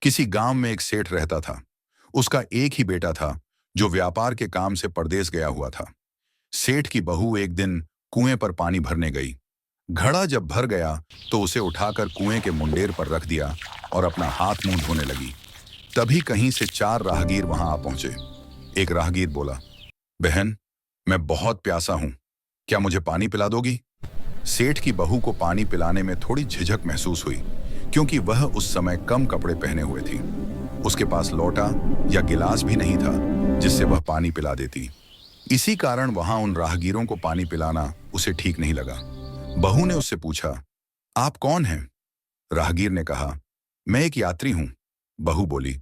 किसी गांव में एक सेठ रहता था। उसका एक ही बेटा था जो व्यापार के काम से परदेस गया हुआ था। सेठ की बहू एक दिन कुएं पर पानी भरने गई। घड़ा जब भर गया तो उसे उठाकर कुएं के मुंडेर पर रख दिया और अपना हाथ मुंह धोने लगी। तभी कहीं से चार राहगीर वहां आ पहुंचे। एक राहगीर बोला, बहन, मैं बहुत प्यासा हूं, क्या मुझे पानी पिला दोगी? सेठ की बहू को पानी पिलाने में थोड़ी झिझक महसूस हुई, क्योंकि वह उस समय कम कपड़े पहने हुए थी। उसके पास लोटा या गिलास भी नहीं था जिससे वह पानी पिला देती। इसी कारण वहां उन राहगीरों को पानी पिलाना उसे ठीक नहीं लगा। बहू ने उससे पूछा, आप कौन हैं? राहगीर ने कहा, मैं एक यात्री हूं। बहू बोली,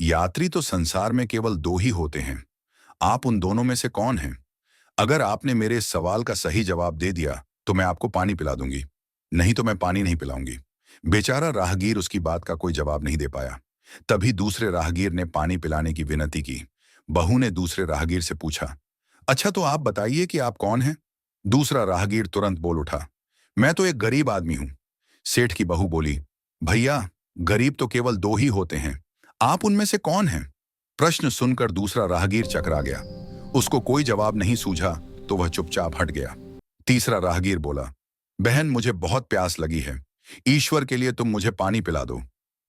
यात्री तो संसार में केवल दो ही होते हैं, आप उन दोनों में से कौन हैं? अगर आपने मेरे इस सवाल का सही जवाब दे दिया तो मैं आपको पानी पिला दूंगी, नहीं तो मैं पानी नहीं पिलाऊंगी। बेचारा राहगीर उसकी बात का कोई जवाब नहीं दे पाया। तभी दूसरे राहगीर ने पानी पिलाने की विनती की। बहू ने दूसरे राहगीर से पूछा, अच्छा तो आप बताइए कि आप कौन हैं? दूसरा राहगीर तुरंत बोल उठा, मैं तो एक गरीब आदमी हूं। सेठ की बहू बोली, भैया, गरीब तो केवल दो ही होते हैं, आप उनमें से कौन हैं? प्रश्न सुनकर दूसरा राहगीर चकरा गया। उसको कोई जवाब नहीं सूझा तो वह चुपचाप हट गया। तीसरा राहगीर बोला, बहन, मुझे बहुत प्यास लगी है, ईश्वर के लिए तुम मुझे पानी पिला दो।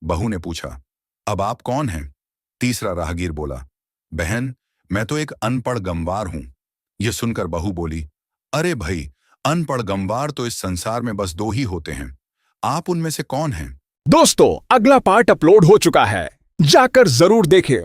बहू ने पूछा, अब आप कौन हैं? तीसरा राहगीर बोला, बहन, मैं तो एक अनपढ़ गंवार हूं। यह सुनकर बहू बोली, अरे भाई, अनपढ़ गंवार तो इस संसार में बस दो ही होते हैं, आप उनमें से कौन हैं? दोस्तों, अगला पार्ट अपलोड हो चुका है, जाकर जरूर देखें।